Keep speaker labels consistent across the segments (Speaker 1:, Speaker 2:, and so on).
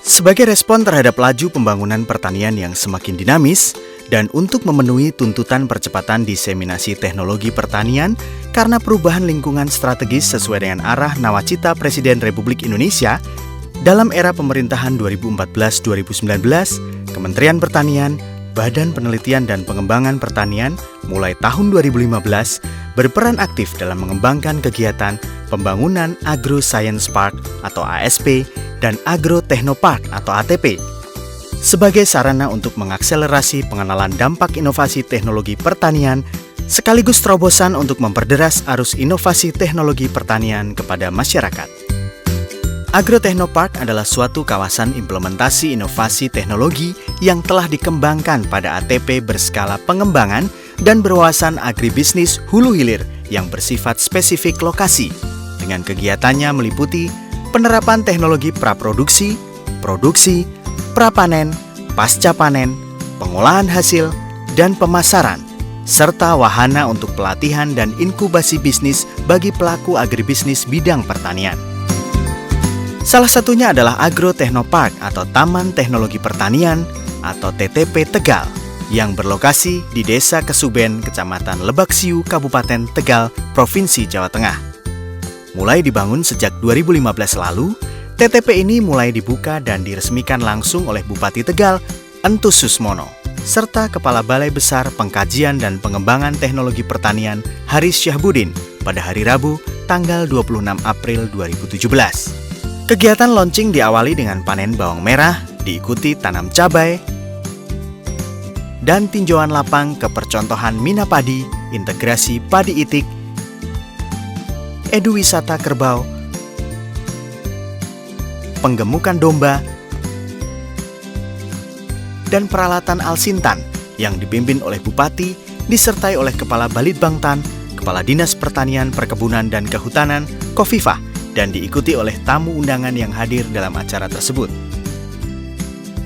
Speaker 1: Sebagai respon terhadap laju pembangunan pertanian yang semakin dinamis, dan untuk memenuhi tuntutan percepatan diseminasi teknologi pertanian karena perubahan lingkungan strategis sesuai dengan arah nawacita Presiden Republik Indonesia, dalam era pemerintahan 2014-2019, Kementerian Pertanian, Badan Penelitian dan Pengembangan Pertanian mulai tahun 2015 berperan aktif dalam mengembangkan kegiatan pembangunan Agro Science Park atau ASP dan Agro Technopark atau ATP sebagai sarana untuk mengakselerasi pengenalan dampak inovasi teknologi pertanian sekaligus terobosan untuk memperderas arus inovasi teknologi pertanian kepada masyarakat. Agro Technopark adalah suatu kawasan implementasi inovasi teknologi yang telah dikembangkan pada ATP berskala pengembangan dan berwawasan agribisnis hulu hilir yang bersifat spesifik lokasi, dengan kegiatannya meliputi penerapan teknologi praproduksi, produksi, prapanen, pasca panen, pengolahan hasil, dan pemasaran, serta wahana untuk pelatihan dan inkubasi bisnis bagi pelaku agribisnis bidang pertanian. Salah satunya adalah Agro Technopark atau Taman Teknologi Pertanian atau TTP Tegal yang berlokasi di Desa Kesuben, Kecamatan Lebaksiu, Kabupaten Tegal, Provinsi Jawa Tengah. Mulai dibangun sejak 2015 lalu, TTP ini mulai dibuka dan diresmikan langsung oleh Bupati Tegal, Entus Susmono, serta Kepala Balai Besar Pengkajian dan Pengembangan Teknologi Pertanian, Haris Syahbudin, pada hari Rabu, tanggal 26 April 2017. Kegiatan launching diawali dengan panen bawang merah, diikuti tanam cabai, dan tinjauan lapang ke percontohan mina padi, integrasi padi itik, eduwisata kerbau, penggemukan domba, dan peralatan alsintan yang dipimpin oleh Bupati, disertai oleh Kepala Balitbangtan, Kepala Dinas Pertanian, Perkebunan, dan Kehutanan, Kofifah, dan diikuti oleh tamu undangan yang hadir dalam acara tersebut.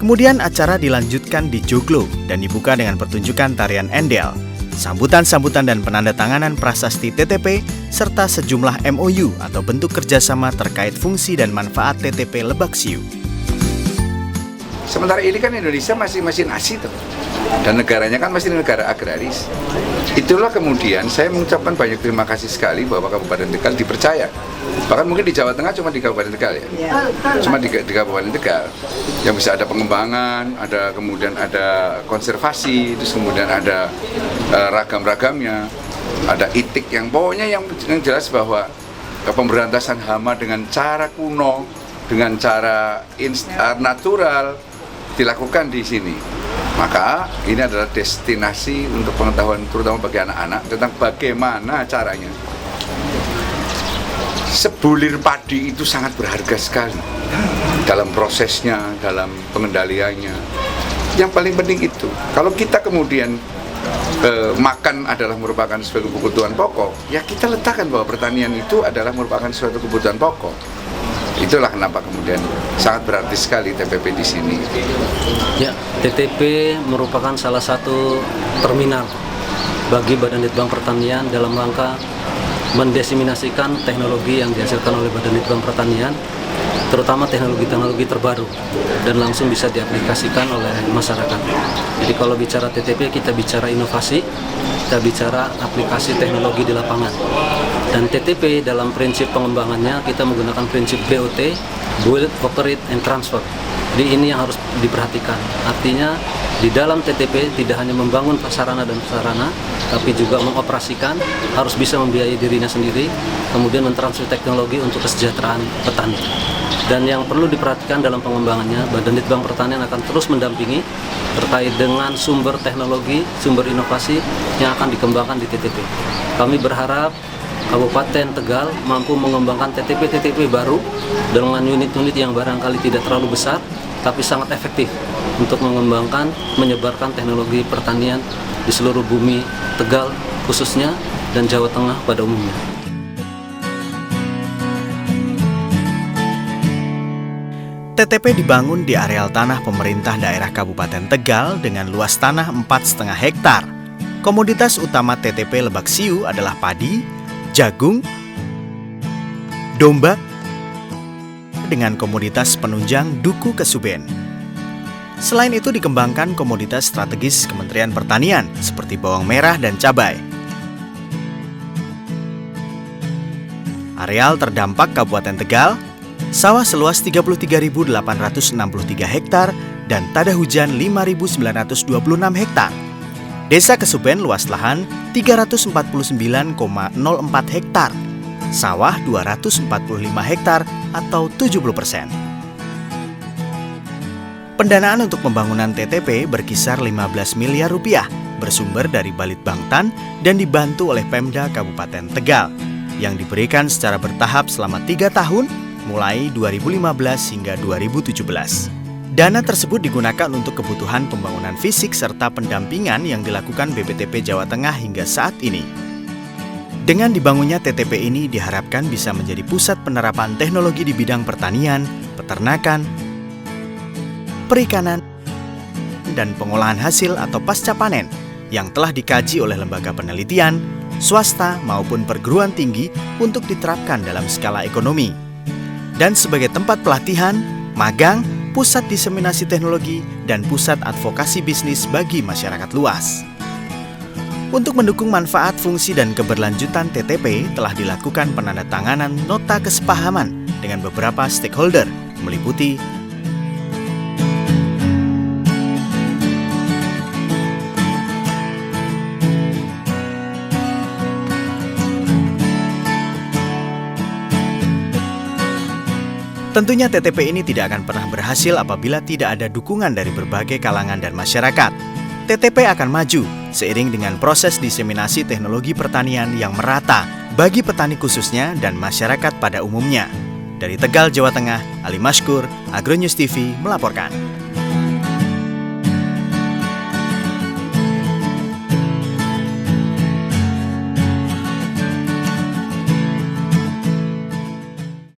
Speaker 1: Kemudian acara dilanjutkan di Joglo dan dibuka dengan pertunjukan tarian endel, sambutan-sambutan dan penandatanganan prasasti TTP, serta sejumlah MOU atau bentuk kerjasama terkait fungsi dan manfaat TTP Lebaksiu.
Speaker 2: Sementara ini kan Indonesia masih nasi tuh, dan negaranya kan masih negara agraris. Itulah kemudian saya mengucapkan banyak terima kasih sekali bahwa Kabupaten Tegal dipercaya. Bahkan mungkin di Jawa Tengah cuma di Kabupaten Tegal ya, cuma di Kabupaten Tegal yang bisa ada pengembangan, ada kemudian ada konservasi, terus kemudian ada ragam-ragamnya, ada itik yang pokoknya yang jelas bahwa pemberantasan hama dengan cara kuno, dengan cara natural dilakukan di sini. Maka ini adalah destinasi untuk pengetahuan terutama bagi anak-anak tentang bagaimana caranya. Sebulir padi itu sangat berharga sekali dalam prosesnya, dalam pengendaliannya. Yang paling penting itu, kalau kita kemudian makan adalah merupakan suatu kebutuhan pokok, ya kita letakkan bahwa pertanian itu adalah merupakan suatu kebutuhan pokok. Itulah kenapa kemudian sangat berarti sekali TPP di sini.
Speaker 3: Ya, TTP merupakan salah satu terminal bagi Badan Litbang Pertanian dalam rangka mendiseminasikan teknologi yang dihasilkan oleh Badan Litbang Pertanian, terutama teknologi-teknologi terbaru, dan langsung bisa diaplikasikan oleh masyarakat. Jadi kalau bicara TTP, kita bicara inovasi, kita bicara aplikasi teknologi di lapangan. Dan TTP dalam prinsip pengembangannya kita menggunakan prinsip BOT, Build, Operate, and Transfer. Jadi ini yang harus diperhatikan. Artinya di dalam TTP tidak hanya membangun prasarana dan prasarana, tapi juga mengoperasikan, harus bisa membiayai dirinya sendiri, kemudian mentransfer teknologi untuk kesejahteraan petani. Dan yang perlu diperhatikan dalam pengembangannya, Badan Litbang Pertanian akan terus mendampingi terkait dengan sumber teknologi, sumber inovasi yang akan dikembangkan di TTP. Kami berharap Kabupaten Tegal mampu mengembangkan TTP-TTP baru dengan unit-unit yang barangkali tidak terlalu besar, tapi sangat efektif untuk mengembangkan, menyebarkan teknologi pertanian di seluruh bumi Tegal khususnya dan Jawa Tengah pada umumnya.
Speaker 1: TTP dibangun di areal tanah pemerintah daerah Kabupaten Tegal dengan luas tanah 4,5 hektar. Komoditas utama TTP Lebaksiu adalah padi, jagung, domba, dengan komoditas penunjang Duku Kesuben. Selain itu dikembangkan komoditas strategis Kementerian Pertanian seperti bawang merah dan cabai. Areal terdampak Kabupaten Tegal, sawah seluas 33.863 hektar dan tada hujan 5.926 hektar. Desa Kesuben luas lahan 349,04 hektar, sawah 245 hektar atau 70%. Pendanaan untuk pembangunan TTP berkisar 15 miliar rupiah, bersumber dari Balitbangtan dan dibantu oleh Pemda Kabupaten Tegal, yang diberikan secara bertahap selama 3 tahun, mulai 2015 hingga 2017. Dana tersebut digunakan untuk kebutuhan pembangunan fisik serta pendampingan yang dilakukan BPTP Jawa Tengah hingga saat ini. Dengan dibangunnya TTP ini diharapkan bisa menjadi pusat penerapan teknologi di bidang pertanian, peternakan, perikanan, dan pengolahan hasil atau pasca panen yang telah dikaji oleh lembaga penelitian, swasta maupun perguruan tinggi untuk diterapkan dalam skala ekonomi. Dan sebagai tempat pelatihan, magang, pusat diseminasi teknologi, dan pusat advokasi bisnis bagi masyarakat luas. Untuk mendukung manfaat, fungsi, dan keberlanjutan TTP telah dilakukan penandatanganan nota kesepahaman dengan beberapa stakeholder, meliputi tentunya TTP ini tidak akan pernah berhasil apabila tidak ada dukungan dari berbagai kalangan dan masyarakat. TTP akan maju seiring dengan proses diseminasi teknologi pertanian yang merata bagi petani khususnya dan masyarakat pada umumnya. Dari Tegal, Jawa Tengah, Ali Mashkur, Agronews TV melaporkan.